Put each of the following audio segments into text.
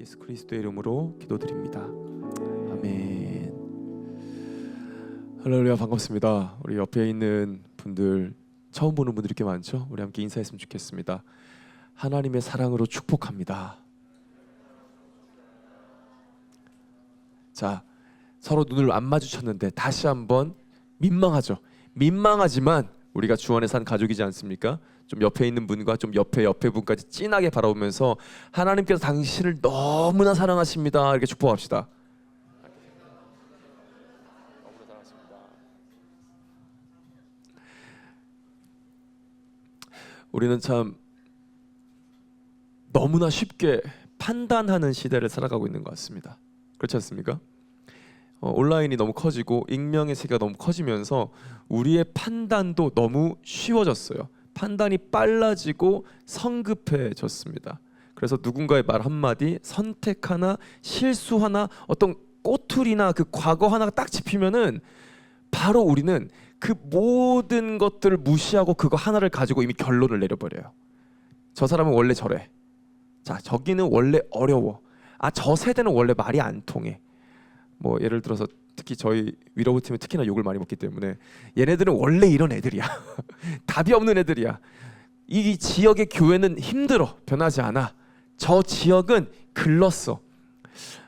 예수 그리스도의 이름으로 기도드립니다. 아멘. 할렐루야, 반갑습니다. 우리 옆에 있는 분들 처음 보는 분들이 꽤 많죠? 우리 함께 인사했으면 좋겠습니다. 하나님의 사랑으로 축복합니다. 자, 서로 눈을 안 마주쳤는데 다시 한번 민망하죠. 민망하지만 우리가 주 안에 산 가족이지 않습니까? 좀 옆에 있는 분과 좀 옆에 분까지 진하게 바라보면서 하나님께서 당신을 너무나 사랑하십니다. 이렇게 축복합시다. 우리는 참 너무나 쉽게 판단하는 시대를 살아가고 있는 것 같습니다. 그렇지 않습니까? 온라인이 너무 커지고 익명의 세계가 너무 커지면서 우리의 판단도 너무 쉬워졌어요. 판단이 빨라지고 성급해졌습니다. 그래서 누군가의 말 한마디, 선택 하나, 실수 하나, 어떤 꼬투리나 그 과거 하나가 딱 짚히면은 바로 우리는 그 모든 것들을 무시하고 그거 하나를 가지고 이미 결론을 내려버려요. 저 사람은 원래 저래. 자, 저기는 원래 어려워. 아, 저 세대는 원래 말이 안 통해. 뭐 예를 들어서 특히 저희 위로브 팀은 특히나 욕을 많이 먹기 때문에 얘네들은 원래 이런 애들이야. 답이 없는 애들이야. 이 지역의 교회는 힘들어. 변하지 않아. 저 지역은 글렀어.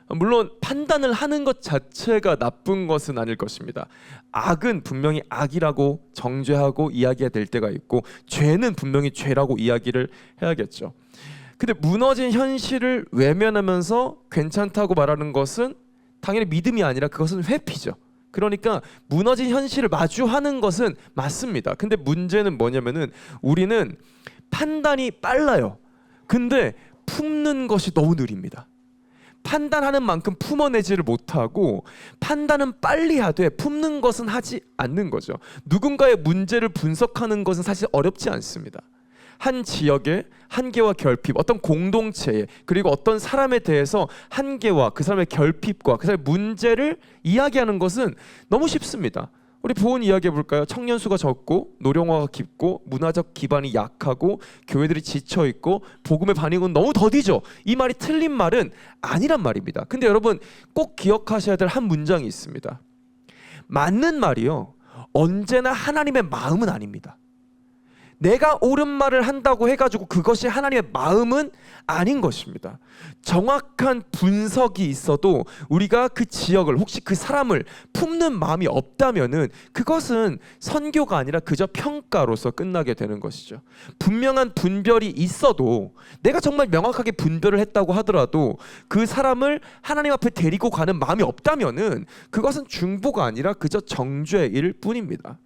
물론 판단을 하는 것 자체가 나쁜 것은 아닐 것입니다. 악은 분명히 악이라고 정죄하고 이야기해야 될 때가 있고, 죄는 분명히 죄라고 이야기를 해야겠죠. 근데 무너진 현실을 외면하면서 괜찮다고 말하는 것은 당연히 믿음이 아니라 그것은 회피죠. 그러니까 무너진 현실을 마주하는 것은 맞습니다. 근데 문제는 뭐냐면은 우리는 판단이 빨라요. 근데 품는 것이 너무 느립니다. 판단하는 만큼 품어내지를 못하고, 판단은 빨리 하되 품는 것은 하지 않는 거죠. 누군가의 문제를 분석하는 것은 사실 어렵지 않습니다. 한 지역의 한계와 결핍, 어떤 공동체에, 그리고 어떤 사람에 대해서 한계와 그 사람의 결핍과 그 사람의 문제를 이야기하는 것은 너무 쉽습니다. 우리 보은 이야기해 볼까요? 청년 수가 적고 노령화가 깊고 문화적 기반이 약하고 교회들이 지쳐 있고 복음의 반응은 너무 더디죠. 이 말이 틀린 말은 아니란 말입니다. 근데 여러분 꼭 기억하셔야 될 한 문장이 있습니다. 맞는 말이요, 언제나 하나님의 마음은 아닙니다. 내가 옳은 말을 한다고 해가지고 그것이 하나님의 마음은 아닌 것입니다. 정확한 분석이 있어도 우리가 그 지역을, 혹시 그 사람을 품는 마음이 없다면은 그것은 선교가 아니라 그저 평가로서 끝나게 되는 것이죠. 분명한 분별이 있어도, 내가 정말 명확하게 분별을 했다고 하더라도 그 사람을 하나님 앞에 데리고 가는 마음이 없다면은 그것은 중보가 아니라 그저 정죄일 뿐입니다.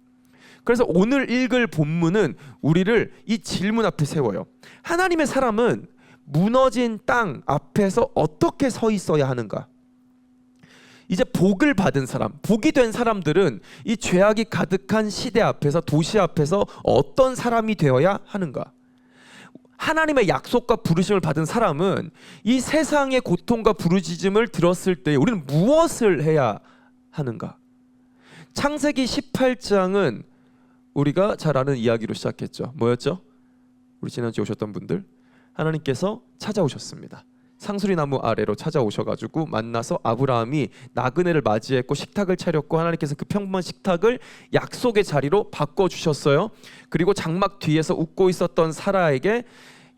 그래서 오늘 읽을 본문은 우리를 이 질문 앞에 세워요. 하나님의 사람은 무너진 땅 앞에서 어떻게 서 있어야 하는가? 이제 복을 받은 사람, 복이 된 사람들은 이 죄악이 가득한 시대 앞에서, 도시 앞에서 어떤 사람이 되어야 하는가? 하나님의 약속과 부르심을 받은 사람은 이 세상의 고통과 부르짖음을 들었을 때 우리는 무엇을 해야 하는가? 창세기 18장은 우리가 잘 아는 이야기로 시작했죠. 뭐였죠? 우리 지난주에 오셨던 분들, 하나님께서 찾아오셨습니다. 상수리나무 아래로 찾아오셔가지고 만나서 아브라함이 나그네를 맞이했고 식탁을 차렸고, 하나님께서 그 평범한 식탁을 약속의 자리로 바꿔주셨어요. 그리고 장막 뒤에서 웃고 있었던 사라에게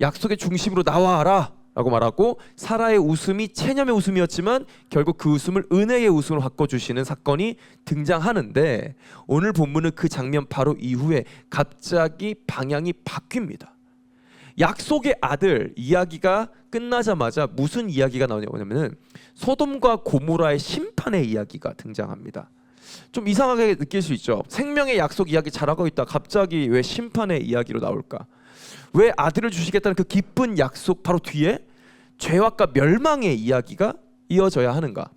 약속의 중심으로 나와라 라고 말하고, 사라의 웃음이 체념의 웃음이었지만 결국 그 웃음을 은혜의 웃음으로 바꿔주시는 사건이 등장하는데, 오늘 본문은 그 장면 바로 이후에 갑자기 방향이 바뀝니다. 약속의 아들 이야기가 끝나자마자 무슨 이야기가 나오냐면 소돔과 고모라의 심판의 이야기가 등장합니다. 좀 이상하게 느낄 수 있죠. 생명의 약속 이야기 잘하고 있다 갑자기 왜 심판의 이야기로 나올까? 왜 아들을 주시겠다는 그 기쁜 약속 바로 뒤에 죄악과 멸망의 이야기가 이어져야 하는가?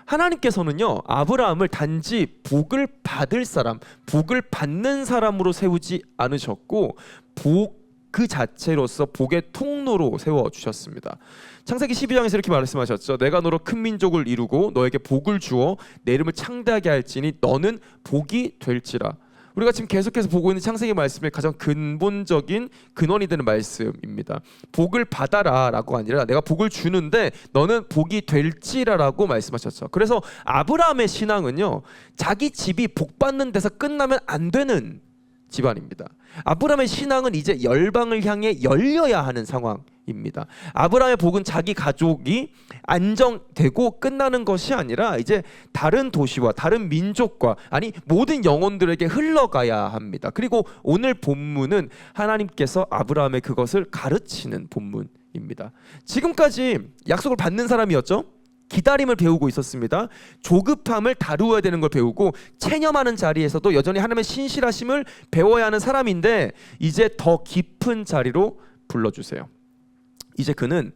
하나님께서는요, 아브라함을 단지 복을 받을 사람, 복을 받는 사람으로 세우지 않으셨고, 복 그 자체로서 복의 통로로 세워주셨습니다. 창세기 12장에서 이렇게 말씀하셨죠. 내가 너로 큰 민족을 이루고 너에게 복을 주어 내 이름을 창대하게 할지니 너는 복이 될지라. 우리가 지금 계속해서 보고 있는 창세기 말씀의 가장 근본적인 근원이 되는 말씀입니다. 복을 받아라라고 아니라 내가 복을 주는데 너는 복이 될지라라고 말씀하셨죠. 그래서 아브라함의 신앙은요, 자기 집이 복 받는 데서 끝나면 안 되는 집안입니다. 아브라함의 신앙은 이제 열방을 향해 열려야 하는 상황입니다. 아브라함의 복은 자기 가족이 안정되고 끝나는 것이 아니라 이제 다른 도시와 다른 민족과, 아니 모든 영혼들에게 흘러가야 합니다. 그리고 오늘 본문은 하나님께서 아브라함의 그것을 가르치는 본문입니다. 지금까지 약속을 받는 사람이었죠. 기다림을 배우고 있었습니다. 조급함을 다루어야 되는 걸 배우고 체념하는 자리에서도 여전히 하나님의 신실하심을 배워야 하는 사람인데, 이제 더 깊은 자리로 불러주세요. 이제 그는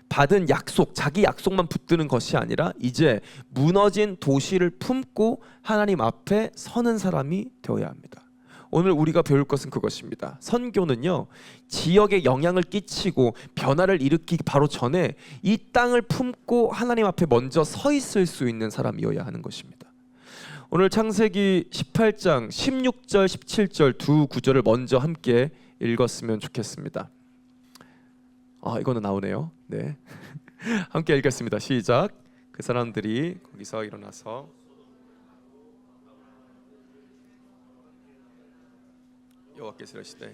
받은 약속, 자기 약속만 붙드는 것이 아니라 이제 무너진 도시를 품고 하나님 앞에 서는 사람이 되어야 합니다. 오늘 우리가 배울 것은 그것입니다. 선교는요, 지역에 영향을 끼치고 변화를 일으키기 바로 전에 이 땅을 품고 하나님 앞에 먼저 서 있을 수 있는 사람이어야 하는 것입니다. 오늘 창세기 18장 16절 17절 두 구절을 먼저 함께 읽었으면 좋겠습니다. 이거는 나오네요. 네. 함께 읽겠습니다. 시작. 그 사람들이 거기서 일어나서 여호와께서 이르시되,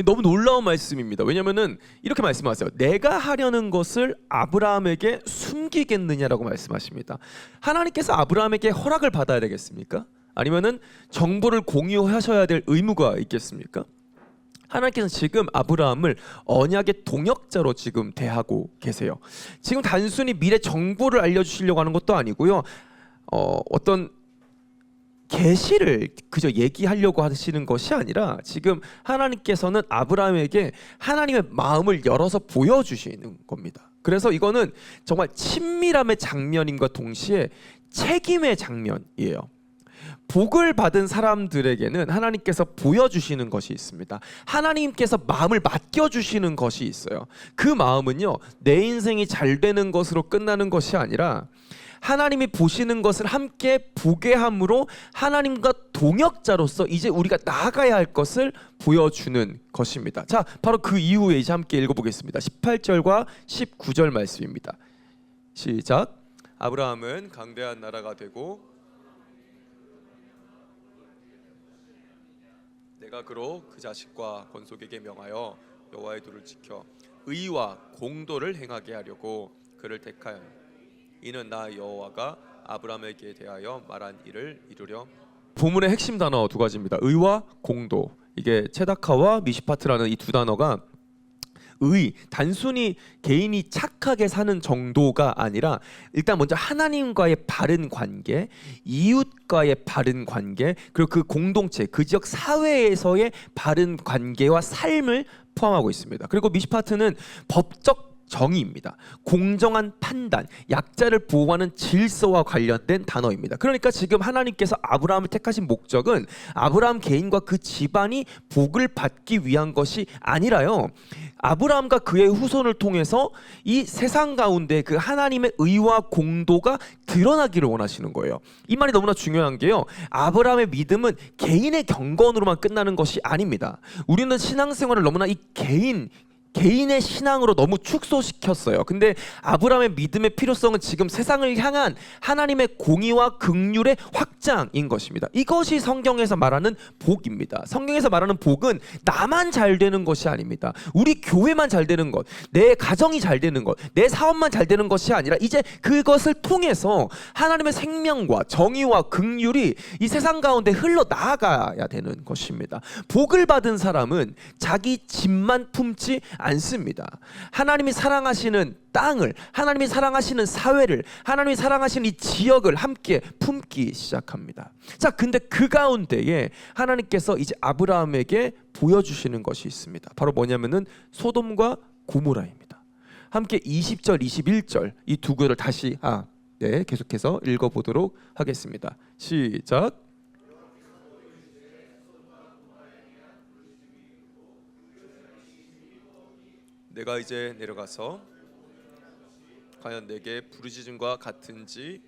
너무 놀라운 말씀입니다. 왜냐하면은 이렇게 말씀하세요. 내가 하려는 것을 아브라함에게 숨기겠느냐라고 말씀하십니다. 하나님께서 아브라함에게 허락을 받아야 되겠습니까? 아니면은 정보를 공유하셔야 될 의무가 있겠습니까? 하나님께서는 지금 아브라함을 언약의 동역자로 지금 대하고 계세요. 지금 단순히 미래 정보를 알려주시려고 하는 것도 아니고요, 어떤 계시를 그저 얘기하려고 하시는 것이 아니라 지금 하나님께서는 아브라함에게 하나님의 마음을 열어서 보여주시는 겁니다. 그래서 이거는 정말 친밀함의 장면임과 동시에 책임의 장면이에요. 복을 받은 사람들에게는 하나님께서 보여주시는 것이 있습니다. 하나님께서 마음을 맡겨주시는 것이 있어요. 그 마음은요, 내 인생이 잘 되는 것으로 끝나는 것이 아니라 하나님이 보시는 것을 함께 보게 함으로 하나님과 동역자로서 이제 우리가 나아가야 할 것을 보여주는 것입니다. 자, 바로 그 이후에 이제 함께 읽어보겠습니다. 18절과 19절 말씀입니다. 시작. 아브라함은 강대한 나라가 되고 내가 그로 그 자식과 건속에게 명하여 여호와의 도를 지켜 의와 공도를 행하게 하려고 그를 택하였노라. 이는 나 여호와가 아브라함에게 대하여 말한 일을 이루려. 본문의 핵심 단어 두 가지입니다. 의와 공도. 이게 체다카와 미시파트라는 이 두 단어가 의, 단순히 개인이 착하게 사는 정도가 아니라 일단 먼저 하나님과의 바른 관계, 이웃과의 바른 관계, 그리고 그 공동체, 그 지역 사회에서의 바른 관계와 삶을 포함하고 있습니다. 그리고 미시파트는 법적 정의입니다. 공정한 판단, 약자를 보호하는 질서와 관련된 단어입니다. 그러니까 지금 하나님께서 아브라함을 택하신 목적은 아브라함 개인과 그 집안이 복을 받기 위한 것이 아니라요, 아브라함과 그의 후손을 통해서 이 세상 가운데 그 하나님의 의와 공도가 드러나기를 원하시는 거예요. 이 말이 너무나 중요한 게요, 아브라함의 믿음은 개인의 경건으로만 끝나는 것이 아닙니다. 우리는 신앙생활을 너무나 이 개인의 신앙으로 너무 축소시켰어요. 근데 아브라함의 믿음의 필요성은 지금 세상을 향한 하나님의 공의와 긍휼의 확장인 것입니다. 이것이 성경에서 말하는 복입니다. 성경에서 말하는 복은 나만 잘 되는 것이 아닙니다. 우리 교회만 잘 되는 것, 내 가정이 잘 되는 것, 내 사업만 잘 되는 것이 아니라 이제 그것을 통해서 하나님의 생명과 정의와 긍휼이 이 세상 가운데 흘러나가야 되는 것입니다. 복을 받은 사람은 자기 집만 품지 않습니다. 하나님이 사랑하시는 땅을, 하나님이 사랑하시는 사회를, 하나님이 사랑하시는 이 지역을 함께 품기 시작합니다. 자, 근데 그 가운데에 하나님께서 이제 아브라함에게 보여주시는 것이 있습니다. 바로 뭐냐면은 소돔과 고모라입니다. 함께 20절, 21절 이 두 구절을 다시 계속해서 읽어보도록 하겠습니다. 시작. 내가 이제 내려가서 과연 내게 부르짖음과 같은지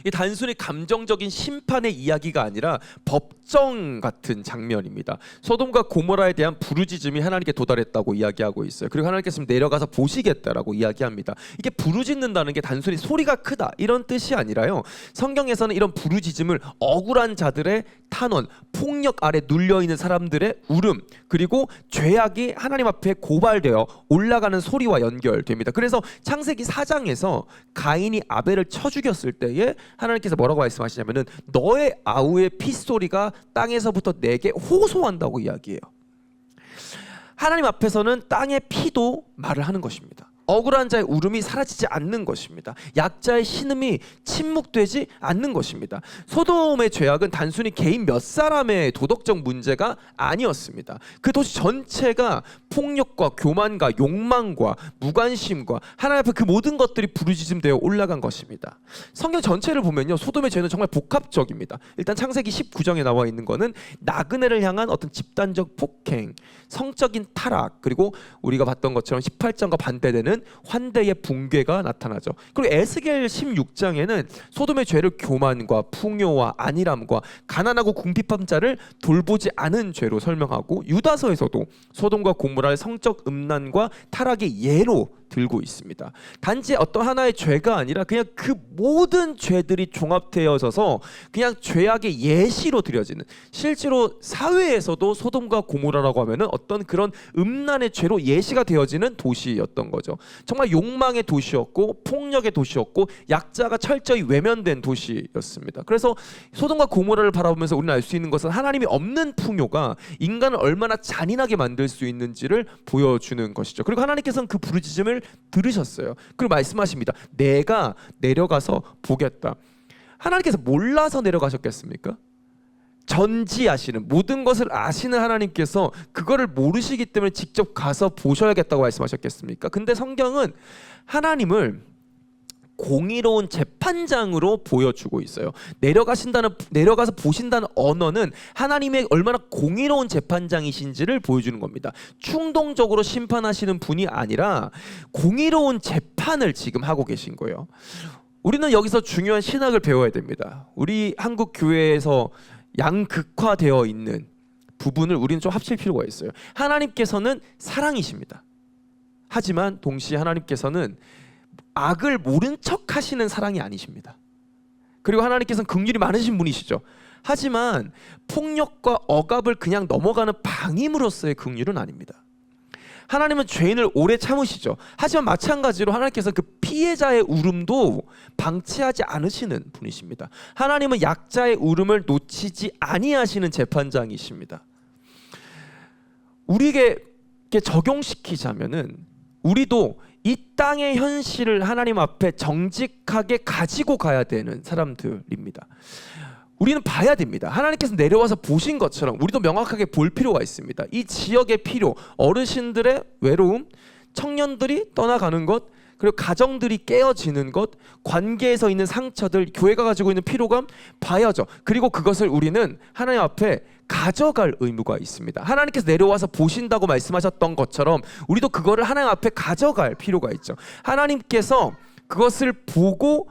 이 단순히 감정적인 심판의 이야기가 아니라 법정 같은 장면입니다. 소돔과 고모라에 대한 부르짖음이 하나님께 도달했다고 이야기하고 있어요. 그리고 하나님께서 내려가서 보시겠다라고 이야기합니다. 이게 부르짖는다는 게 단순히 소리가 크다 이런 뜻이 아니라요. 성경에서는 이런 부르짖음을 억울한 자들의 탄원, 폭력 아래 눌려있는 사람들의 울음, 그리고 죄악이 하나님 앞에 고발되어 올라가는 소리와 연결됩니다. 그래서 창세기 4장에서 가인이 아벨을 쳐 죽였을 때에 하나님께서 뭐라고 말씀하시냐면은 너의 아우의 핏소리가 땅에서부터 내게 호소한다고 이야기해요. 하나님 앞에서는 땅의 피도 말을 하는 것입니다. 억울한 자의 울음이 사라지지 않는 것입니다. 약자의 신음이 침묵되지 않는 것입니다. 소돔의 죄악은 단순히 개인 몇 사람의 도덕적 문제가 아니었습니다. 그 도시 전체가 폭력과 교만과 욕망과 무관심과 하나님 앞에 그 모든 것들이 부르짖음되어 올라간 것입니다. 성경 전체를 보면요, 소돔의 죄는 정말 복합적입니다. 일단 창세기 19장에 나와 있는 거는 나그네를 향한 어떤 집단적 폭행, 성적인 타락, 그리고 우리가 봤던 것처럼 18장과 반대되는 환대의 붕괴가 나타나죠. 그리고 에스겔 16장에는 소돔의 죄를 교만과 풍요와 안일함과 가난하고 궁핍한 자를 돌보지 않은 죄로 설명하고, 유다서에서도 소돔과 고모라의 성적 음란과 타락의 예로 들고 있습니다. 단지 어떤 하나의 죄가 아니라 그냥 그 모든 죄들이 종합되어져서 그냥 죄악의 예시로 드려지는, 실제로 사회에서도 소돔과 고모라라고 하면은 어떤 그런 음란의 죄로 예시가 되어지는 도시였던 거죠. 정말 욕망의 도시였고 폭력의 도시였고 약자가 철저히 외면된 도시였습니다. 그래서 소돔과 고모라를 바라보면서 우리는 알 수 있는 것은 하나님이 없는 풍요가 인간을 얼마나 잔인하게 만들 수 있는지를 보여주는 것이죠. 그리고 하나님께서는 그 부르짖음을 들으셨어요. 그리고 말씀하십니다. 내가 내려가서 보겠다. 하나님께서 몰라서 내려가셨겠습니까? 전지하시는, 모든 것을 아시는 하나님께서 그거를 모르시기 때문에 직접 가서 보셔야겠다고 말씀하셨겠습니까? 근데 성경은 하나님을 공의로운 재판장으로 보여주고 있어요. 내려가서 보신다는 언어는 하나님의 얼마나 공의로운 재판장이신지를 보여주는 겁니다. 충동적으로 심판하시는 분이 아니라 공의로운 재판을 지금 하고 계신 거예요. 우리는 여기서 중요한 신학을 배워야 됩니다. 우리 한국 교회에서 양극화되어 있는 부분을 우리는 좀 합칠 필요가 있어요. 하나님께서는 사랑이십니다. 하지만 동시에 하나님께서는 악을 모른 척 하시는 사랑이 아니십니다. 그리고 하나님께서는 긍휼이 많으신 분이시죠. 하지만 폭력과 억압을 그냥 넘어가는 방임으로서의 긍휼은 아닙니다. 하나님은 죄인을 오래 참으시죠. 하지만 마찬가지로 하나님께서 그 피해자의 울음도 방치하지 않으시는 분이십니다. 하나님은 약자의 울음을 놓치지 아니하시는 재판장이십니다. 우리에게 적용시키자면은 우리도 이 땅의 현실을 하나님 앞에 정직하게 가지고 가야 되는 사람들입니다. 우리는 봐야 됩니다. 하나님께서 내려와서 보신 것처럼 우리도 명확하게 볼 필요가 있습니다. 이 지역의 필요, 어르신들의 외로움, 청년들이 떠나가는 것, 그리고 가정들이 깨어지는 것, 관계에서 있는 상처들, 교회가 가지고 있는 피로감 봐야죠. 그리고 그것을 우리는 하나님 앞에 가져갈 의무가 있습니다. 하나님께서 내려와서 보신다고 말씀하셨던 것처럼 우리도 그거를 하나님 앞에 가져갈 필요가 있죠. 하나님께서 그것을 보고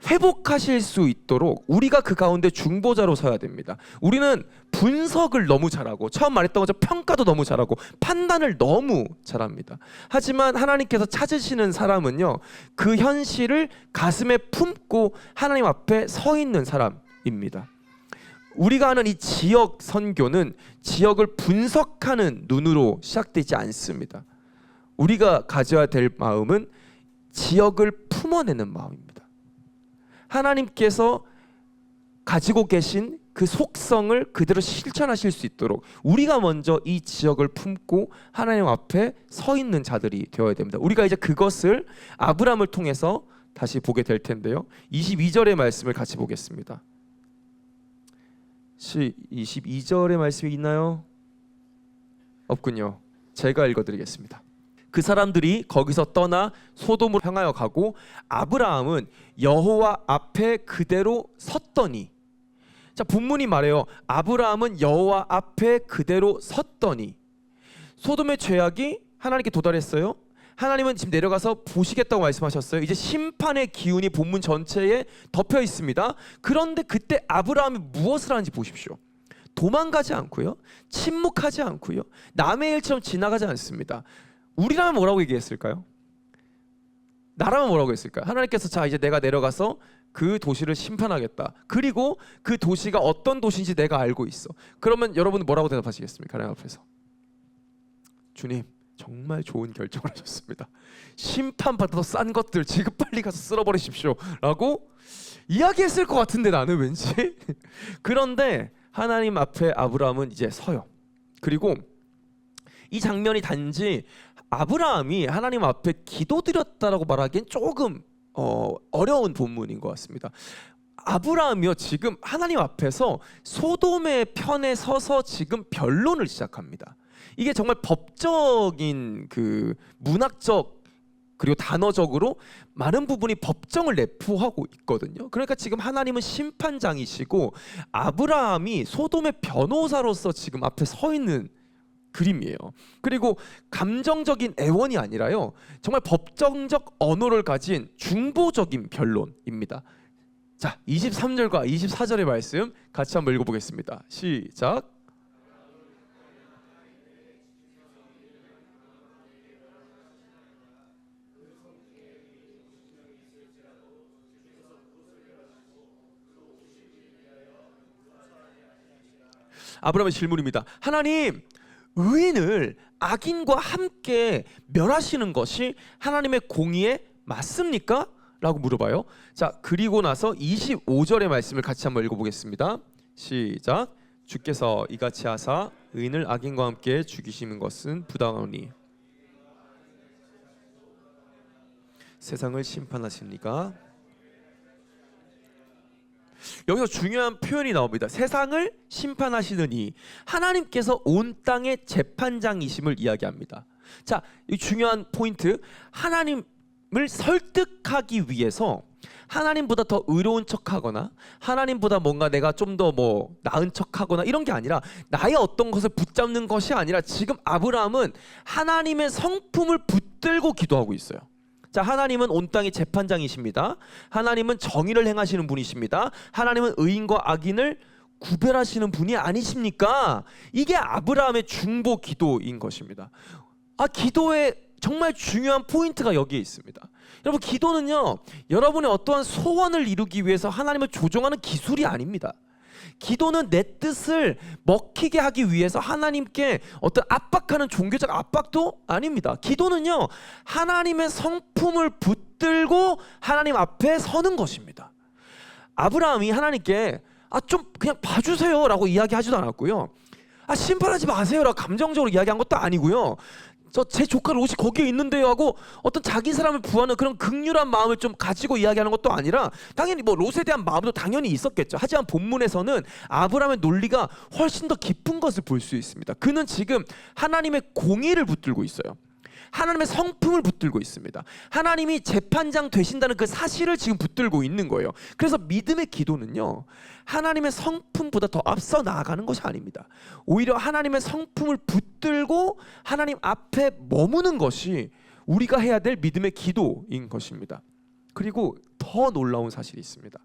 회복하실 수 있도록 우리가 그 가운데 중보자로 서야 됩니다. 우리는 분석을 너무 잘하고, 처음 말했던 것처럼 평가도 너무 잘하고, 판단을 너무 잘합니다. 하지만 하나님께서 찾으시는 사람은요, 그 현실을 가슴에 품고 하나님 앞에 서 있는 사람입니다. 우리가 하는 이 지역 선교는 지역을 분석하는 눈으로 시작되지 않습니다. 우리가 가져야 될 마음은 지역을 품어내는 마음입니다. 하나님께서 가지고 계신 그 속성을 그대로 실천하실 수 있도록 우리가 먼저 이 지역을 품고 하나님 앞에 서 있는 자들이 되어야 됩니다. 우리가 이제 그것을 아브라함을 통해서 다시 보게 될 텐데요. 22절의 말씀을 같이 보겠습니다. 22절의 말씀이 있나요? 없군요. 제가 읽어드리겠습니다. 그 사람들이 거기서 떠나 소돔으로 향하여 가고 아브라함은 여호와 앞에 그대로 섰더니, 자, 본문이 말해요. 아브라함은 여호와 앞에 그대로 섰더니, 소돔의 죄악이 하나님께 도달했어요. 하나님은 지금 내려가서 보시겠다고 말씀하셨어요. 이제 심판의 기운이 본문 전체에 덮여 있습니다. 그런데 그때 아브라함이 무엇을 하는지 보십시오. 도망가지 않고요, 침묵하지 않고요, 남의 일처럼 지나가지 않습니다. 우리라면 뭐라고 얘기했을까요? 나라면 뭐라고 했을까요? 하나님께서 자 이제 내가 내려가서 그 도시를 심판하겠다. 그리고 그 도시가 어떤 도시인지 내가 알고 있어. 그러면 여러분은 뭐라고 대답하시겠습니까? 하나님 앞에서 주님 정말 좋은 결정을 하셨습니다. 심판받아서 싼 것들 지금 빨리 가서 쓸어버리십시오 라고 이야기했을 것 같은데 나는 왠지 그런데 하나님 앞에 아브라함은 이제 서요. 그리고 이 장면이 단지 아브라함이 하나님 앞에 기도드렸다라고 말하기엔 조금 어려운 본문인 것 같습니다. 아브라함이요 지금 하나님 앞에서 소돔의 편에 서서 지금 변론을 시작합니다. 이게 정말 법적인 그 문학적 그리고 단어적으로 많은 부분이 법정을 내포하고 있거든요. 그러니까 지금 하나님은 심판장이시고 아브라함이 소돔의 변호사로서 지금 앞에 서 있는 그림이에요. 그리고 감정적인 애원이 아니라요, 정말 법정적 언어를 가진 중보적인 변론입니다. 자, 23절과 24절의 말씀 같이 한번 읽어보겠습니다. 시작. 아브라함의 질문입니다. 하나님, 의인을 악인과 함께 멸하시는 것이 하나님의 공의에 맞습니까? 라고 물어봐요. 자, 그리고 나서 25절의 말씀을 같이 한번 읽어보겠습니다. 시작. 주께서 이같이 하사 의인을 악인과 함께 죽이시는 것은 부당하니 세상을 심판하십니까? 여기서 중요한 표현이 나옵니다. 세상을 심판하시느니 하나님께서 온 땅의 재판장이심을 이야기합니다. 자, 이 중요한 포인트, 하나님을 설득하기 위해서 하나님보다 더 의로운 척하거나 하나님보다 뭔가 내가 좀 더 뭐 나은 척하거나 이런 게 아니라 나의 어떤 것을 붙잡는 것이 아니라 지금 아브라함은 하나님의 성품을 붙들고 기도하고 있어요. 자, 하나님은 온 땅의 재판장이십니다. 하나님은 정의를 행하시는 분이십니다. 하나님은 의인과 악인을 구별하시는 분이 아니십니까? 이게 아브라함의 중보 기도인 것입니다. 기도의 정말 중요한 포인트가 여기에 있습니다. 여러분, 기도는요, 여러분의 어떠한 소원을 이루기 위해서 하나님을 조종하는 기술이 아닙니다. 기도는 내 뜻을 먹히게 하기 위해서 하나님께 어떤 압박하는 종교적 압박도 아닙니다. 기도는요, 하나님의 성품을 붙들고 하나님 앞에 서는 것입니다. 아브라함이 하나님께 좀 그냥 봐주세요 라고 이야기하지도 않았고요, 심판하지 마세요 라고 감정적으로 이야기한 것도 아니고요, 제 조카 롯이 거기에 있는데요 하고 어떤 자기 사람을 구하는 그런 극률한 마음을 좀 가지고 이야기하는 것도 아니라, 당연히 뭐 롯에 대한 마음도 당연히 있었겠죠. 하지만 본문에서는 아브라함의 논리가 훨씬 더 깊은 것을 볼 수 있습니다. 그는 지금 하나님의 공의를 붙들고 있어요. 하나님의 성품을 붙들고 있습니다. 하나님이 재판장 되신다는 그 사실을 지금 붙들고 있는 거예요. 그래서 믿음의 기도는요, 하나님의 성품보다 더 앞서 나아가는 것이 아닙니다. 오히려 하나님의 성품을 붙들고 하나님 앞에 머무는 것이 우리가 해야 될 믿음의 기도인 것입니다. 그리고 더 놀라운 사실이 있습니다.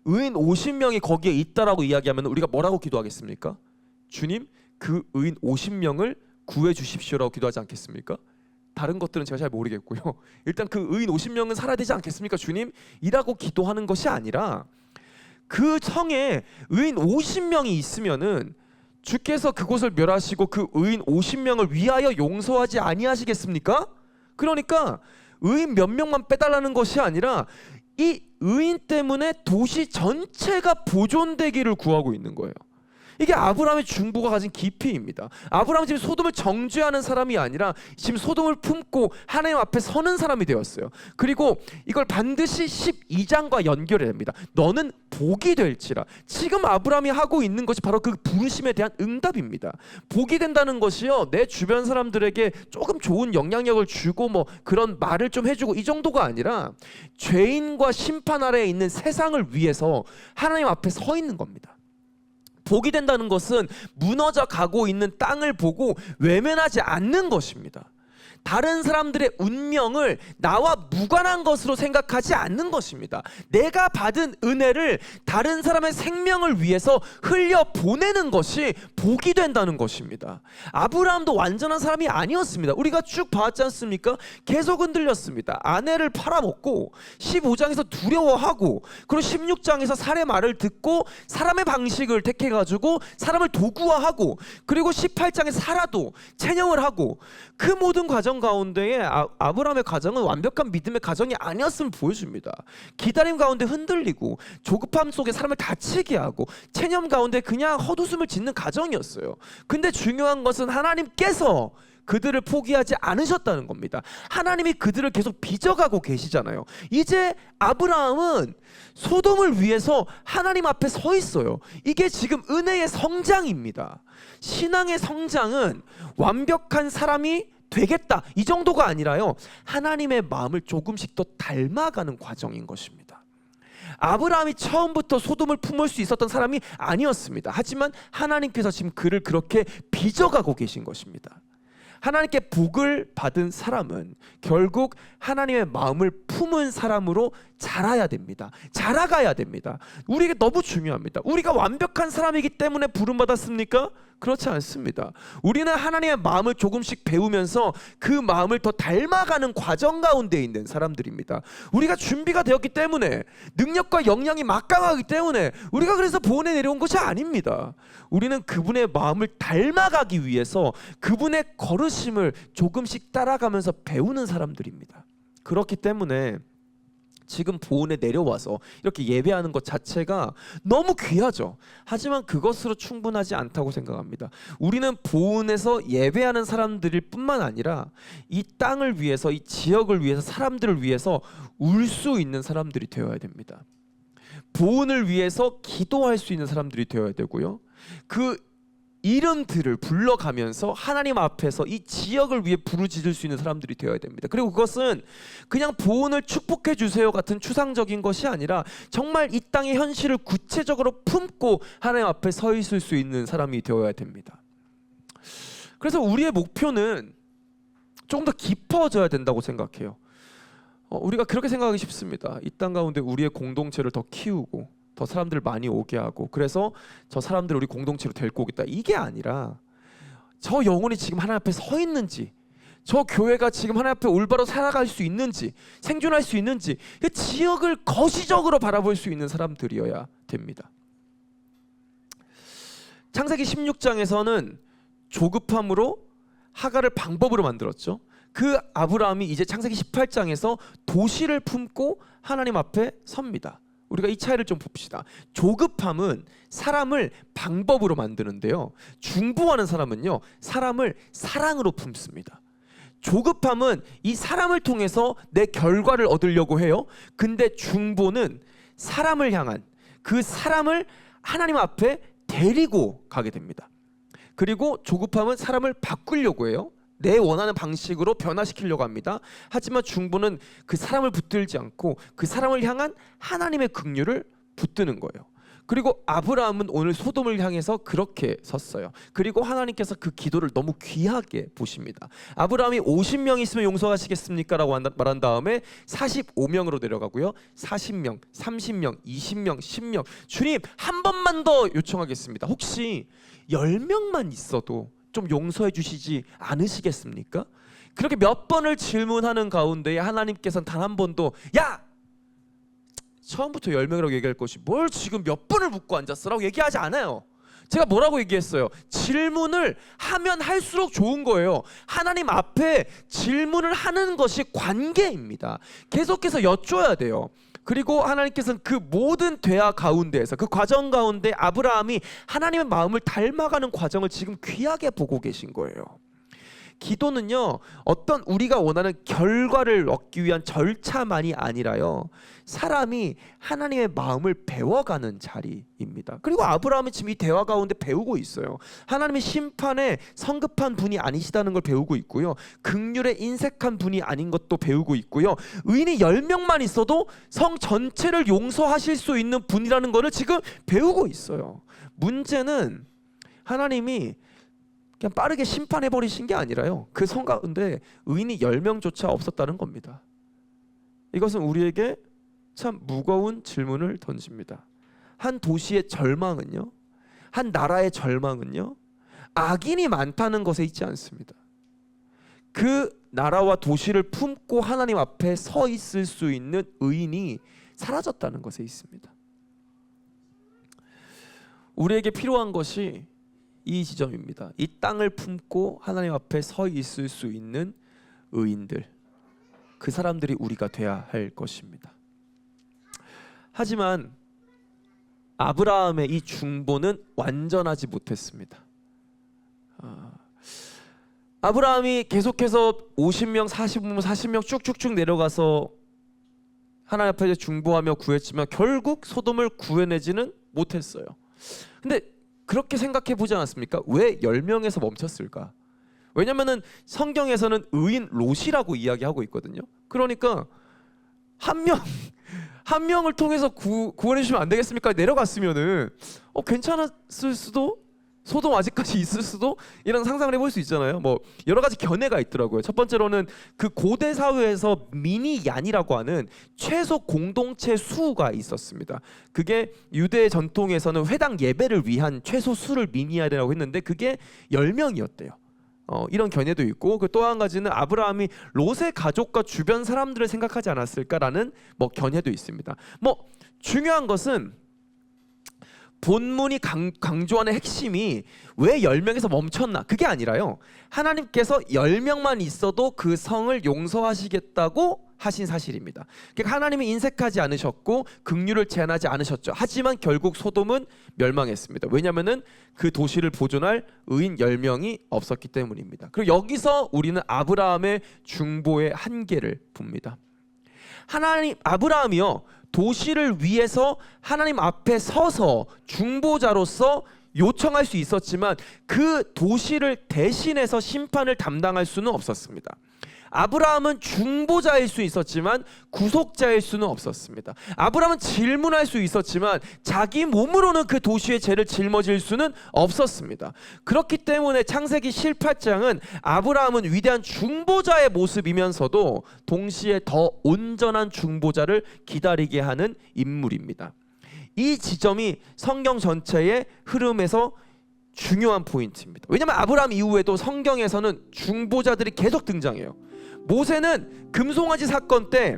의인 50명이 거기에 있다라고 이야기하면 우리가 뭐라고 기도하겠습니까? 주님, 그 의인 50명을 구해 주십시오라고 기도하지 않겠습니까? 다른 것들은 제가 잘 모르겠고요, 일단 그 의인 50명은 살아야 되지 않겠습니까 주님? 이라고 기도하는 것이 아니라, 그 성에 의인 50명이 있으면은 주께서 그곳을 멸하시고 그 의인 50명을 위하여 용서하지 아니하시겠습니까? 그러니까 의인 몇 명만 빼달라는 것이 아니라 이 의인 때문에 도시 전체가 보존되기를 구하고 있는 거예요. 이게 아브라함의 중보가 가진 깊이입니다. 아브라함은 지금 소돔을 정죄하는 사람이 아니라 지금 소돔을 품고 하나님 앞에 서는 사람이 되었어요. 그리고 이걸 반드시 12장과 연결해야 됩니다. 너는 복이 될지라. 지금 아브라함이 하고 있는 것이 바로 그 부르심에 대한 응답입니다. 복이 된다는 것이요, 내 주변 사람들에게 조금 좋은 영향력을 주고 뭐 그런 말을 좀 해주고 이 정도가 아니라 죄인과 심판 아래에 있는 세상을 위해서 하나님 앞에 서 있는 겁니다. 복이 된다는 것은 무너져 가고 있는 땅을 보고 외면하지 않는 것입니다. 다른 사람들의 운명을 나와 무관한 것으로 생각하지 않는 것입니다. 내가 받은 은혜를 다른 사람의 생명을 위해서 흘려 보내는 것이 복이 된다는 것입니다. 아브라함도 완전한 사람이 아니었습니다. 우리가 쭉 봤지 않습니까? 계속 흔들렸습니다. 아내를 팔아먹고 15장에서 두려워하고, 그리고 16장에서 살의 말을 듣고 사람의 방식을 택해가지고 사람을 도구화하고, 그리고 18장에 사라도 체념을 하고, 그 모든 과정 가운데에 아브라함의 가정은 완벽한 믿음의 가정이 아니었음을 보여줍니다. 기다림 가운데 흔들리고, 조급함 속에 사람을 다치게 하고, 체념 가운데 그냥 헛웃음을 짓는 가정이었어요. 근데 중요한 것은 하나님께서 그들을 포기하지 않으셨다는 겁니다. 하나님이 그들을 계속 빚어가고 계시잖아요. 이제 아브라함은 소돔을 위해서 하나님 앞에 서 있어요. 이게 지금 은혜의 성장입니다. 신앙의 성장은 완벽한 사람이 되겠다, 이 정도가 아니라요, 하나님의 마음을 조금씩 더 닮아가는 과정인 것입니다. 아브라함이 처음부터 소돔을 품을 수 있었던 사람이 아니었습니다. 하지만 하나님께서 지금 그를 그렇게 빚어가고 계신 것입니다. 하나님께 복을 받은 사람은 결국 하나님의 마음을 품은 사람으로 자라야 됩니다. 자라가야 됩니다. 우리에게 너무 중요합니다. 우리가 완벽한 사람이기 때문에 부름받았습니까? 그렇지 않습니다. 우리는 하나님의 마음을 조금씩 배우면서 그 마음을 더 닮아가는 과정 가운데 있는 사람들입니다. 우리가 준비가 되었기 때문에, 능력과 역량이 막강하기 때문에 우리가 그래서 보원에 내려온 것이 아닙니다. 우리는 그분의 마음을 닮아가기 위해서 그분의 걸으심을 조금씩 따라가면서 배우는 사람들입니다. 그렇기 때문에 지금 보은에 내려와서 이렇게 예배하는 것 자체가 너무 귀하죠. 하지만 그것으로 충분하지 않다고 생각합니다. 우리는 보은에서 예배하는 사람들일 뿐만 아니라 이 땅을 위해서, 이 지역을 위해서, 사람들을 위해서 울 수 있는 사람들이 되어야 됩니다. 보은을 위해서 기도할 수 있는 사람들이 되어야 되고요, 그 이름들을 불러가면서 하나님 앞에서 이 지역을 위해 부르짖을 수 있는 사람들이 되어야 됩니다. 그리고 그것은 그냥 보은을 축복해 주세요 같은 추상적인 것이 아니라 정말 이 땅의 현실을 구체적으로 품고 하나님 앞에 서 있을 수 있는 사람이 되어야 됩니다. 그래서 우리의 목표는 조금 더 깊어져야 된다고 생각해요. 우리가 그렇게 생각하기 쉽습니다. 이 땅 가운데 우리의 공동체를 더 키우고 더 사람들을 많이 오게 하고, 그래서 저 사람들을 우리 공동체로 데리고 오겠다, 이게 아니라 저 영혼이 지금 하나님 앞에 서 있는지, 저 교회가 지금 하나님 앞에 올바로 살아갈 수 있는지, 생존할 수 있는지, 그 지역을 거시적으로 바라볼 수 있는 사람들이어야 됩니다. 창세기 16장에서는 조급함으로 하갈을 방법으로 만들었죠. 그 아브라함이 이제 창세기 18장에서 도시를 품고 하나님 앞에 섭니다. 우리가 이 차이를 좀 봅시다. 조급함은 사람을 방법으로 만드는데요, 중보하는 사람은요, 사람을 사랑으로 품습니다. 조급함은 이 사람을 통해서 내 결과를 얻으려고 해요. 근데 중보는 사람을 향한, 그 사람을 하나님 앞에 데리고 가게 됩니다. 그리고 조급함은 사람을 바꾸려고 해요. 내 원하는 방식으로 변화시키려고 합니다. 하지만 중보는 그 사람을 붙들지 않고 그 사람을 향한 하나님의 긍휼을 붙드는 거예요. 그리고 아브라함은 오늘 소돔을 향해서 그렇게 섰어요. 그리고 하나님께서 그 기도를 너무 귀하게 보십니다. 아브라함이 50명 있으면 용서하시겠습니까? 라고 말한 다음에 45명으로 내려가고요, 40명, 30명, 20명, 10명, 주님 한 번만 더 요청하겠습니다. 혹시 10명만 있어도 좀 용서해 주시지 않으시겠습니까? 그렇게 몇 번을 질문하는 가운데에 하나님께서는 단 한 번도 야! 처음부터 10명이라고 얘기할 것이 뭘 지금 몇 번을 묻고 앉았어? 라고 얘기하지 않아요. 제가 뭐라고 얘기했어요? 질문을 하면 할수록 좋은 거예요. 하나님 앞에 질문을 하는 것이 관계입니다. 계속해서 여쭤야 돼요. 그리고 하나님께서는 그 모든 대화 가운데에서, 그 과정 가운데 아브라함이 하나님의 마음을 닮아가는 과정을 지금 귀하게 보고 계신 거예요. 기도는요, 어떤 우리가 원하는 결과를 얻기 위한 절차만이 아니라요, 사람이 하나님의 마음을 배워가는 자리입니다. 그리고 아브라함이 지금 이 대화 가운데 배우고 있어요. 하나님의 심판에 성급한 분이 아니시다는 걸 배우고 있고요, 긍휼에 인색한 분이 아닌 것도 배우고 있고요, 의인이 10명만 있어도 성 전체를 용서하실 수 있는 분이라는 것을 지금 배우고 있어요. 문제는 하나님이 그냥 빠르게 심판해버리신 게 아니라요, 그 성 가운데 의인이 10명조차 없었다는 겁니다. 이것은 우리에게 참 무거운 질문을 던집니다. 한 도시의 절망은요, 한 나라의 절망은요, 악인이 많다는 것에 있지 않습니다. 그 나라와 도시를 품고 하나님 앞에 서 있을 수 있는 의인이 사라졌다는 것에 있습니다. 우리에게 필요한 것이 이 지점입니다. 이 땅을 품고 하나님 앞에 서 있을 수 있는 의인들, 그 사람들이 우리가 돼야 할 것입니다. 하지만 아브라함의 이 중보는 완전하지 못했습니다. 아브라함이 계속해서 50명, 40명 쭉쭉쭉 내려가서 하나님 앞에 중보하며 구했지만 결국 소돔을 구해내지는 못했어요. 근데 그렇게 생각해 보지 않았습니까? 왜 10명에서 멈췄을까? 왜냐면은 성경에서는 의인 롯이라고 이야기하고 있거든요. 그러니까 한 명을 통해서 구원해 주시면 안 되겠습니까? 내려갔으면은 괜찮았을 수도, 소돔 아직까지 있을 수도, 이런 상상을 해볼 수 있잖아요. 뭐 여러 가지 견해가 있더라고요. 첫 번째로는 그 고대 사회에서 미니얀이라고 하는 최소 공동체 수가 있었습니다. 그게 유대 전통에서는 회당 예배를 위한 최소 수를 미니얀이라고 했는데 그게 10명이었대요. 이런 견해도 있고, 그 또 한 가지는 아브라함이 롯의 가족과 주변 사람들을 생각하지 않았을까라는 견해도 있습니다. 중요한 것은 본문이 강조하는 핵심이 왜 10명에서 멈췄나, 그게 아니라요, 하나님께서 10명만 있어도 그 성을 용서하시겠다고 하신 사실입니다. 그러니까 하나님이 인색하지 않으셨고 긍휼을 제한하지 않으셨죠. 하지만 결국 소돔은 멸망했습니다. 왜냐하면 그 도시를 보존할 의인 10명이 없었기 때문입니다. 그리고 여기서 우리는 아브라함의 중보의 한계를 봅니다. 아브라함이요, 도시를 위해서 하나님 앞에 서서 중보자로서 요청할 수 있었지만 그 도시를 대신해서 심판을 담당할 수는 없었습니다. 아브라함은 중보자일 수 있었지만 구속자일 수는 없었습니다. 아브라함은 질문할 수 있었지만 자기 몸으로는 그 도시의 죄를 짊어질 수는 없었습니다. 그렇기 때문에 창세기 18장은 아브라함은 위대한 중보자의 모습이면서도 동시에 더 온전한 중보자를 기다리게 하는 인물입니다. 이 지점이 성경 전체의 흐름에서 중요한 포인트입니다. 왜냐하면 아브라함 이후에도 성경에서는 중보자들이 계속 등장해요. 모세는 금송아지 사건 때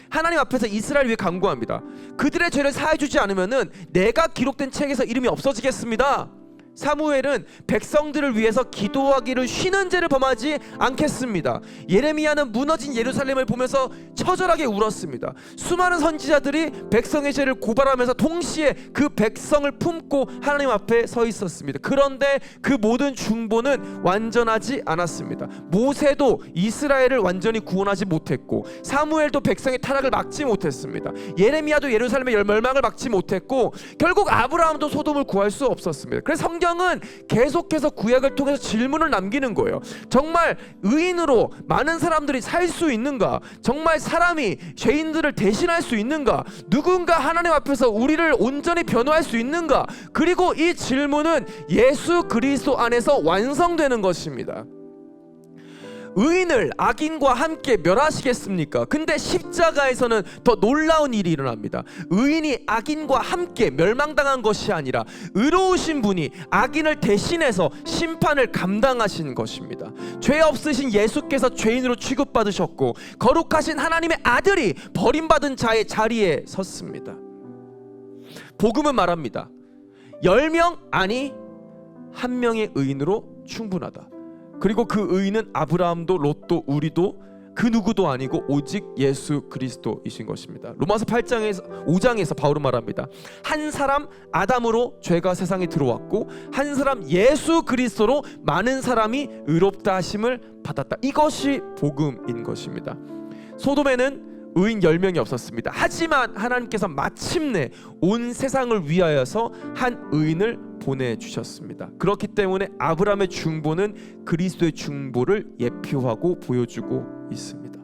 하나님 앞에서 이스라엘 위해 간구합니다. 그들의 죄를 사해주지 않으면은 내가 기록된 책에서 이름이 없어지겠습니다. 사무엘은 백성들을 위해서 기도하기를 쉬는 죄를 범하지 않겠습니다. 예레미야는 무너진 예루살렘을 보면서 처절하게 울었습니다. 수많은 선지자들이 백성의 죄를 고발하면서 동시에 그 백성을 품고 하나님 앞에 서 있었습니다. 그런데 그 모든 중보는 완전하지 않았습니다. 모세도 이스라엘을 완전히 구원하지 못했고, 사무엘도 백성의 타락을 막지 못했습니다. 예레미야도 예루살렘의 멸망을 막지 못했고, 결국 아브라함도 소돔을 구할 수 없었습니다. 그래서 성경은 계속해서 구약을 통해서 질문을 남기는 거예요. 정말 의인으로 많은 사람들이 살 수 있는가? 정말 사람이 죄인들을 대신할 수 있는가? 누군가 하나님 앞에서 우리를 온전히 변호할 수 있는가? 그리고 이 질문은 예수 그리스도 안에서 완성되는 것입니다. 의인을 악인과 함께 멸하시겠습니까? 근데 십자가에서는 더 놀라운 일이 일어납니다. 의인이 악인과 함께 멸망당한 것이 아니라 의로우신 분이 악인을 대신해서 심판을 감당하신 것입니다. 죄 없으신 예수께서 죄인으로 취급받으셨고, 거룩하신 하나님의 아들이 버림받은 자의 자리에 섰습니다. 복음은 말합니다. 10명 아니 1명의 의인으로 충분하다. 그리고 그 의인은 아브라함도 롯도 우리도 그 누구도 아니고 오직 예수 그리스도이신 것입니다. 로마서 5장에서 바울은 말합니다. 한 사람 아담으로 죄가 세상에 들어왔고 한 사람 예수 그리스도로 많은 사람이 의롭다 하심을 받았다. 이것이 복음인 것입니다. 소돔에는 의인 10명이 없었습니다. 하지만 하나님께서 마침내 온 세상을 위하여서 한 의인을 보내주셨습니다. 그렇기 때문에 아브라함의 중보는 그리스도의 중보를 예표하고 보여주고 있습니다.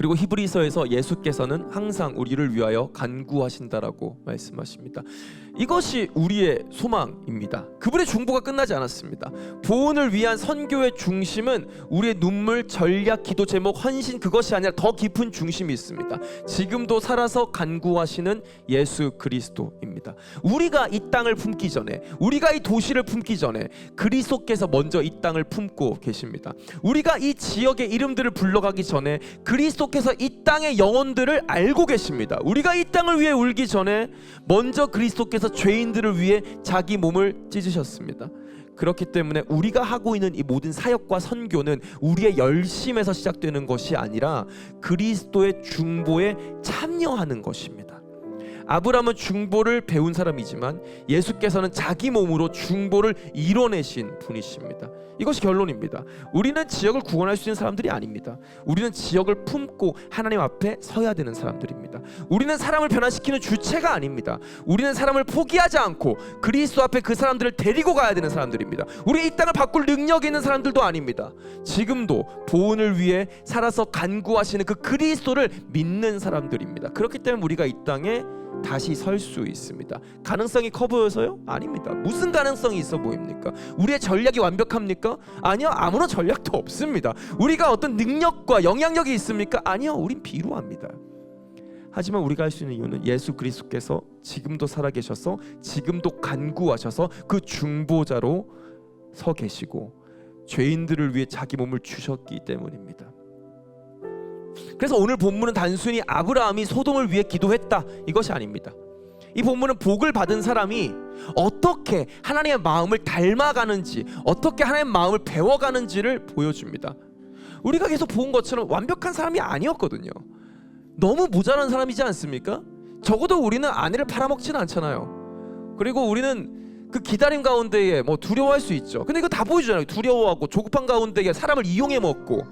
그리고 히브리서에서 예수께서는 항상 우리를 위하여 간구하신다라고 말씀하십니다. 이것이 우리의 소망입니다. 그분의 중보가 끝나지 않았습니다. 보훈을 위한 선교의 중심은 우리의 눈물, 전략, 기도 제목, 헌신, 그것이 아니라 더 깊은 중심이 있습니다. 지금도 살아서 간구하시는 예수 그리스도입니다. 우리가 이 땅을 품기 전에, 우리가 이 도시를 품기 전에 그리스도께서 먼저 이 땅을 품고 계십니다. 우리가 이 지역의 이름들을 불러가기 전에 그리스도께서 이 땅의 영혼들을 알고 계십니다. 우리가 이 땅을 위해 울기 전에 먼저 그리스도께서 죄인들을 위해 자기 몸을 찢으셨습니다. 그렇기 때문에 우리가 하고 있는 이 모든 사역과 선교는 우리의 열심에서 시작되는 것이 아니라 그리스도의 중보에 참여하는 것입니다. 아브라함은 중보를 배운 사람이지만 예수께서는 자기 몸으로 중보를 이뤄내신 분이십니다. 이것이 결론입니다. 우리는 지역을 구원할 수 있는 사람들이 아닙니다. 우리는 지역을 품고 하나님 앞에 서야 되는 사람들입니다. 우리는 사람을 변화시키는 주체가 아닙니다. 우리는 사람을 포기하지 않고 그리스도 앞에 그 사람들을 데리고 가야 되는 사람들입니다. 우리 이 땅을 바꿀 능력이 있는 사람들도 아닙니다. 지금도 보훈을 위해 살아서 간구하시는 그 그리스도를 믿는 사람들입니다. 그렇기 때문에 우리가 이 땅에 다시 설 수 있습니다. 가능성이 커 보여서요? 아닙니다. 무슨 가능성이 있어 보입니까? 우리의 전략이 완벽합니까? 아니요, 아무런 전략도 없습니다. 우리가 어떤 능력과 영향력이 있습니까? 아니요, 우린 비루합니다. 하지만 우리가 할 수 있는 이유는 예수 그리스도께서 지금도 살아계셔서 지금도 간구하셔서 그 중보자로 서 계시고 죄인들을 위해 자기 몸을 주셨기 때문입니다. 그래서 오늘 본문은 단순히 아브라함이 소돔을 위해 기도했다, 이것이 아닙니다. 이 본문은 복을 받은 사람이 어떻게 하나님의 마음을 닮아가는지, 어떻게 하나님의 마음을 배워가는지를 보여줍니다. 우리가 계속 본 것처럼 완벽한 사람이 아니었거든요. 너무 모자란 사람이지 않습니까? 적어도 우리는 아내를 팔아먹지는 않잖아요. 그리고 우리는 그 기다림 가운데에 두려워할 수 있죠. 근데 이거 다 보여주잖아요. 두려워하고 조급한 가운데에 사람을 이용해 먹고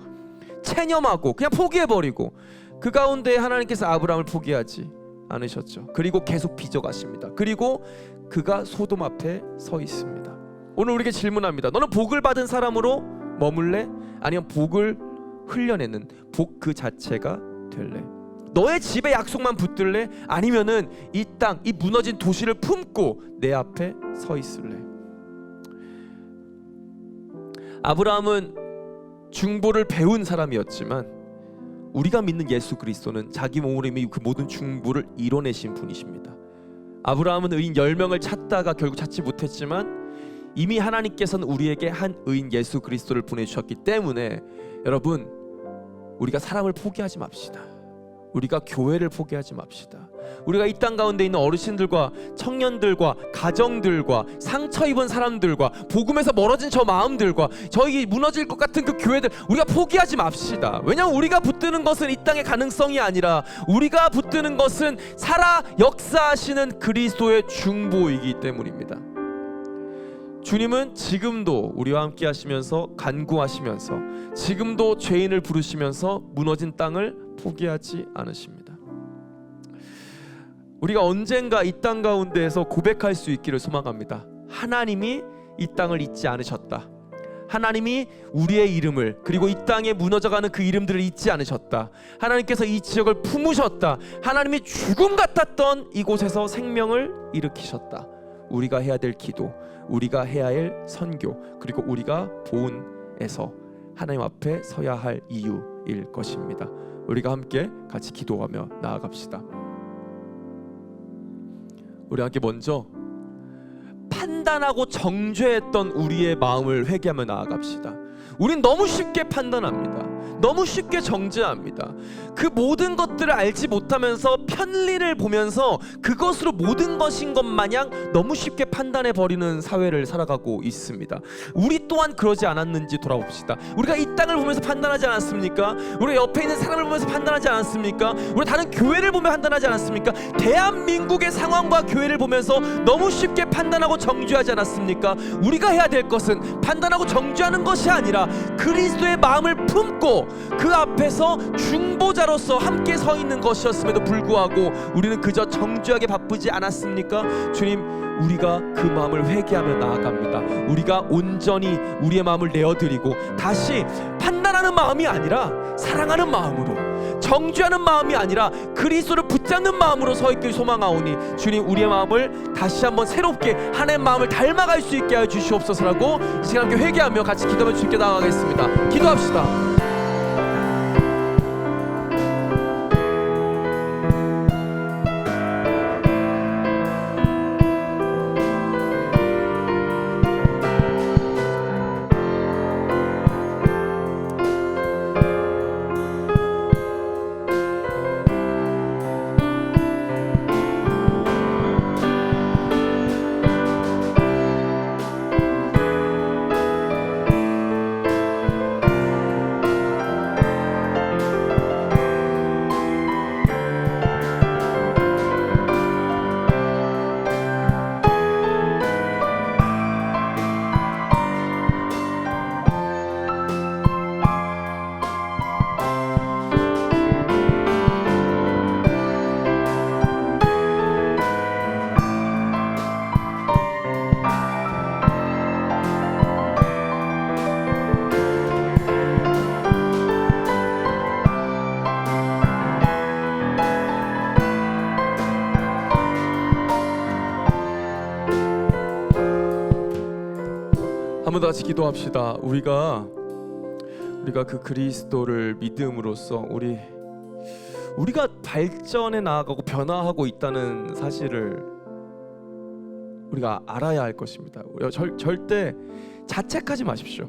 체념하고 그냥 포기해버리고, 그 가운데 하나님께서 아브라함을 포기하지 않으셨죠. 그리고 계속 빚어가십니다. 그리고 그가 소돔 앞에 서 있습니다. 오늘 우리에게 질문합니다. 너는 복을 받은 사람으로 머물래? 아니면 복을 흘려내는 복 그 자체가 될래? 너의 집에 약속만 붙들래? 아니면은 이 땅, 이 무너진 도시를 품고 내 앞에 서 있을래? 아브라함은 중보를 배운 사람이었지만 우리가 믿는 예수 그리스도는 자기 몸으로 이미 그 모든 중보를 이뤄내신 분이십니다. 아브라함은 의인 10명을 찾다가 결국 찾지 못했지만 이미 하나님께서는 우리에게 한 의인 예수 그리스도를 보내주셨기 때문에 여러분, 우리가 사람을 포기하지 맙시다. 우리가 교회를 포기하지 맙시다. 우리가 이 땅 가운데 있는 어르신들과 청년들과 가정들과 상처 입은 사람들과 복음에서 멀어진 저 마음들과 저희 무너질 것 같은 그 교회들, 우리가 포기하지 맙시다. 왜냐하면 우리가 붙드는 것은 이 땅의 가능성이 아니라 우리가 붙드는 것은 살아 역사하시는 그리스도의 중보이기 때문입니다. 주님은 지금도 우리와 함께 하시면서 간구하시면서 지금도 죄인을 부르시면서 무너진 땅을 포기하지 않으십니다. 우리가 언젠가 이 땅 가운데에서 고백할 수 있기를 소망합니다. 하나님이 이 땅을 잊지 않으셨다. 하나님이 우리의 이름을, 그리고 이 땅에 무너져가는 그 이름들을 잊지 않으셨다. 하나님께서 이 지역을 품으셨다. 하나님이 죽음 같았던 이곳에서 생명을 일으키셨다. 우리가 해야 될 기도, 우리가 해야 할 선교, 그리고 우리가 보훈에서 하나님 앞에 서야 할 이유일 것입니다. 우리가 함께 같이 기도하며 나아갑시다. 우리 함께 먼저 판단하고 정죄했던 우리의 마음을 회개하며 나아갑시다. 우린 너무 쉽게 판단합니다. 너무 쉽게 정죄합니다. 그 모든 것들을 알지 못하면서 편리를 보면서 그것으로 모든 것인 것 마냥 너무 쉽게 판단해버리는 사회를 살아가고 있습니다. 우리 또한 그러지 않았는지 돌아봅시다. 우리가 이 땅을 보면서 판단하지 않았습니까? 우리 옆에 있는 사람을 보면서 판단하지 않았습니까? 우리 다른 교회를 보며 판단하지 않았습니까? 대한민국의 상황과 교회를 보면서 너무 쉽게 판단하고 정죄하지 않았습니까? 우리가 해야 될 것은 판단하고 정죄하는 것이 아니라 그리스도의 마음을 품고 그 앞에서 중보자로서 함께 서 있는 것이었음에도 불구하고 우리는 그저 정죄하게 바쁘지 않았습니까? 주님, 우리가 그 마음을 회개하며 나아갑니다. 우리가 온전히 우리의 마음을 내어드리고 다시 판단하는 마음이 아니라 사랑하는 마음으로, 정죄하는 마음이 아니라 그리스도를 붙잡는 마음으로 서 있길 소망하오니 주님 우리의 마음을 다시 한번 새롭게 하나님의 마음을 닮아갈 수 있게 하여 주시옵소서라고 이 시간 함께 회개하며 같이 기도하며 주님께 나아가겠습니다. 기도합시다. 한 번 더 같이 기도합시다. 우리가 그 그리스도를 믿음으로써 우리가 발전해 나아가고 변화하고 있다는 사실을 우리가 알아야 할 것입니다. 절대 자책하지 마십시오.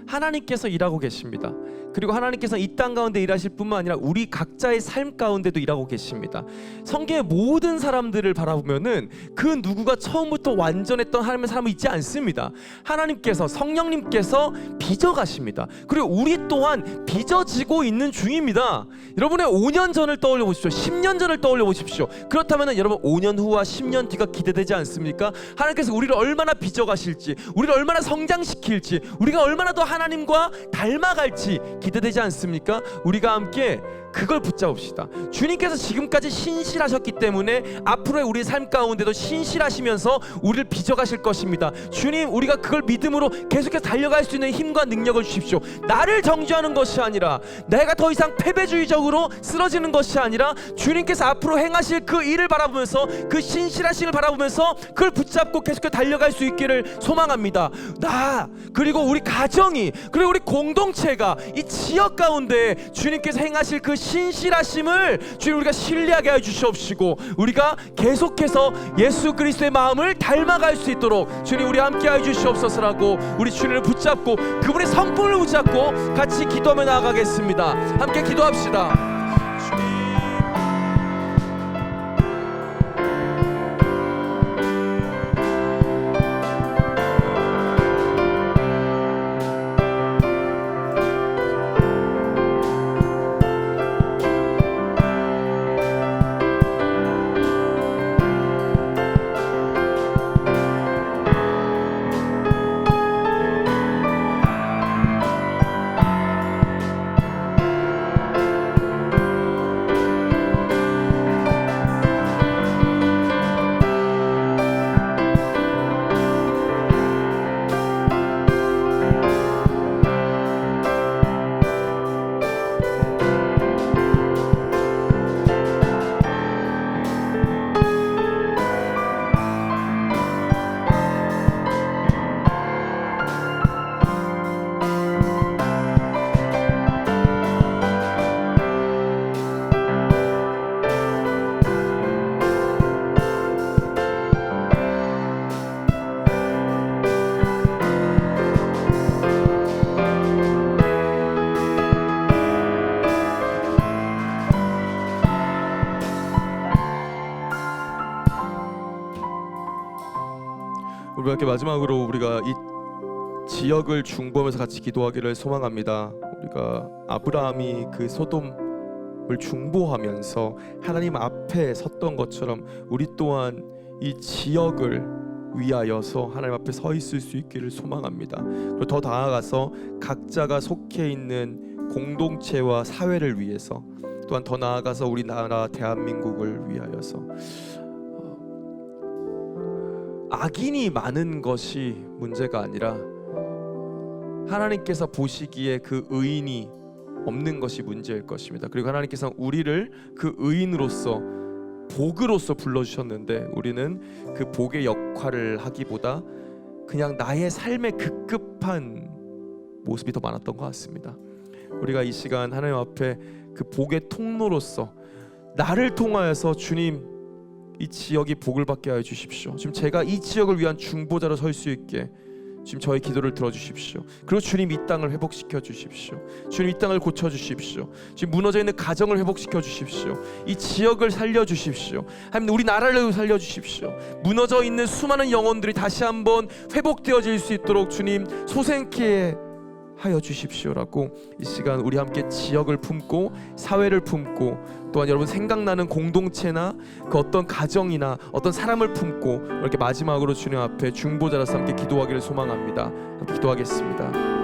하나님께서 일하고 계십니다. 그리고 하나님께서 이 땅 가운데 일하실 뿐만 아니라 우리 각자의 삶 가운데도 일하고 계십니다. 성경의 모든 사람들을 바라보면은 그 누구가 처음부터 완전했던 하나님의 사람은 있지 않습니다. 하나님께서 성령님께서 빚어가십니다. 그리고 우리 또한 빚어지고 있는 중입니다. 여러분의 5년 전을 떠올려 보십시오. 10년 전을 떠올려 보십시오. 그렇다면 여러분 5년 후와 10년 뒤가 기대되지 않습니까? 하나님께서 우리를 얼마나 빚어가실지, 우리를 얼마나 성장시킬지, 우리가 얼마나 더 하나님과 닮아갈지 기대되지 않습니까? 우리가 함께 그걸 붙잡읍시다. 주님께서 지금까지 신실하셨기 때문에 앞으로의 우리 삶 가운데도 신실하시면서 우리를 빚어가실 것입니다. 주님, 우리가 그걸 믿음으로 계속해서 달려갈 수 있는 힘과 능력을 주십시오. 나를 정죄하는 것이 아니라, 내가 더 이상 패배주의적으로 쓰러지는 것이 아니라 주님께서 앞으로 행하실 그 일을 바라보면서, 그 신실하심을 바라보면서 그걸 붙잡고 계속해서 달려갈 수 있기를 소망합니다. 나, 그리고 우리 가정이, 그리고 우리 공동체가 이 지역 가운데 주님께서 행하실 그 신실하심을 주님 우리가 신뢰하게 해 주시옵시고, 우리가 계속해서 예수 그리스도의 마음을 닮아갈 수 있도록 주님 우리 함께 해 주시옵소서라고 우리 주님을 붙잡고 그분의 성품을 붙잡고 같이 기도하며 나아가겠습니다. 함께 기도합시다. 우리가 이렇게 마지막으로 우리가 이 지역을 중보하면서 같이 기도하기를 소망합니다. 우리가 아브라함이 그 소돔을 중보하면서 하나님 앞에 섰던 것처럼 우리 또한 이 지역을 위하여서 하나님 앞에 서 있을 수 있기를 소망합니다. 그리고 더 나아가서 각자가 속해 있는 공동체와 사회를 위해서, 또한 더 나아가서 우리나라 대한민국을 위하여서 악인이 많은 것이 문제가 아니라 하나님께서 보시기에 그 의인이 없는 것이 문제일 것입니다. 그리고 하나님께서 우리를 그 의인으로서 복으로서 불러주셨는데 우리는 그 복의 역할을 하기보다 그냥 나의 삶의 급급한 모습이 더 많았던 것 같습니다. 우리가 이 시간 하나님 앞에 그 복의 통로로서 나를 통하여서 주님 이 지역이 복을 받게 하여 주십시오. 지금 제가 이 지역을 위한 중보자로 설 수 있게 지금 저의 기도를 들어주십시오. 그리고 주님 이 땅을 회복시켜 주십시오. 주님 이 땅을 고쳐 주십시오. 지금 무너져 있는 가정을 회복시켜 주십시오. 이 지역을 살려 주십시오. 하나님 우리 나라를 살려 주십시오. 무너져 있는 수많은 영혼들이 다시 한번 회복되어질 수 있도록 주님 소생케 하여 주십시오라고 이 시간 우리 함께 지역을 품고 사회를 품고 또한 여러분 생각나는 공동체나 그 어떤 가정이나 어떤 사람을 품고 이렇게 마지막으로 주님 앞에 중보자로서 함께 기도하기를 소망합니다. 함께 기도하겠습니다.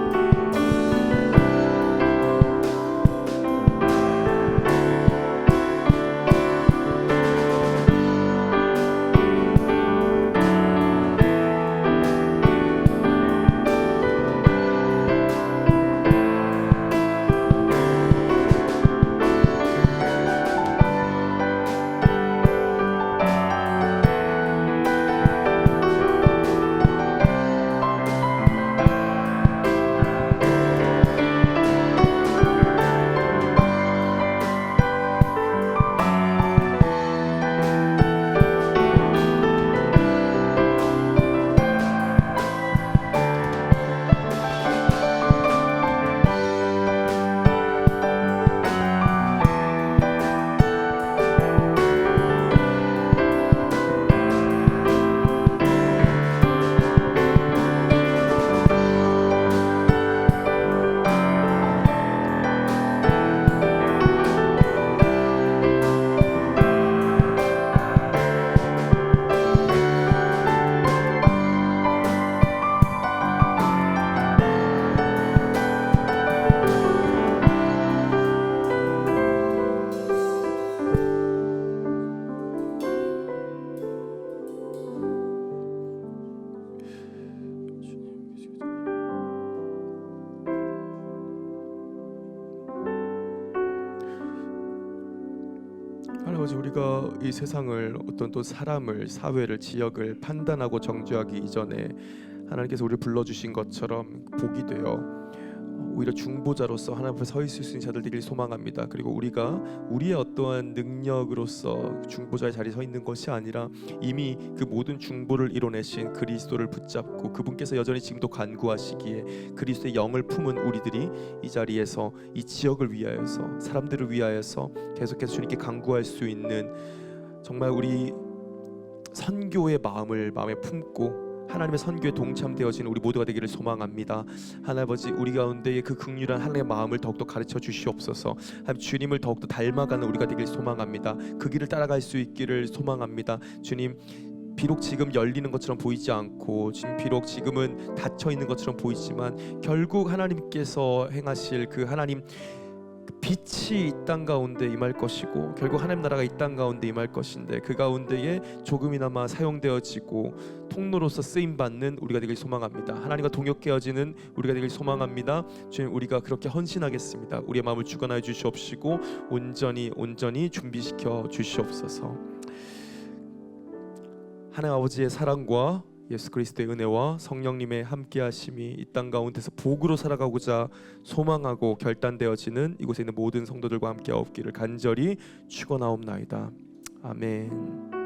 아버지 우리가 이 세상을 어떤 또 사람을 사회를 지역을 판단하고 정죄하기 이전에 하나님께서 우리를 불러주신 것처럼 복이 되어 오히려 중보자로서 하나님 앞에 서 있을 수 있는 자들 되길 소망합니다. 그리고 우리가 우리의 어떠한 능력으로서 중보자의 자리에 서 있는 것이 아니라 이미 그 모든 중보를 이뤄내신 그리스도를 붙잡고 그분께서 여전히 지금도 간구하시기에 그리스도의 영을 품은 우리들이 이 자리에서 이 지역을 위하여서 사람들을 위하여서 계속해서 주님께 간구할 수 있는 정말 우리 선교의 마음을 마음에 품고 하나님의 선교에 동참되어지는 우리 모두가 되기를 소망합니다. 하나님 아버지 우리 가운데에 그 긍휼한 하나님의 마음을 더욱더 가르쳐 주시옵소서. 하나님 주님을 더욱더 닮아가는 우리가 되기를 소망합니다. 그 길을 따라갈 수 있기를 소망합니다. 주님 비록 지금 열리는 것처럼 보이지 않고 지금 비록 지금은 닫혀 있는 것처럼 보이지만 결국 하나님께서 행하실 그 하나님 빛이 이 땅 가운데 임할 것이고 결국 하나님 나라가 이 땅 가운데 임할 것인데 그 가운데에 조금이나마 사용되어지고 통로로서 쓰임받는 우리가 되길 소망합니다. 하나님과 동역되어지는 우리가 되길 소망합니다. 주님 우리가 그렇게 헌신하겠습니다. 우리의 마음을 주관하여 주시옵시고 온전히 준비시켜 주시옵소서. 하나님 아버지의 사랑과 예수 그리스도의 은혜와 성령님의 함께하심이 이 땅 가운데서 복으로 살아가고자 소망하고 결단되어지는 이곳에 있는 모든 성도들과 함께 없기를 간절히 축원하옵나이다. 아멘.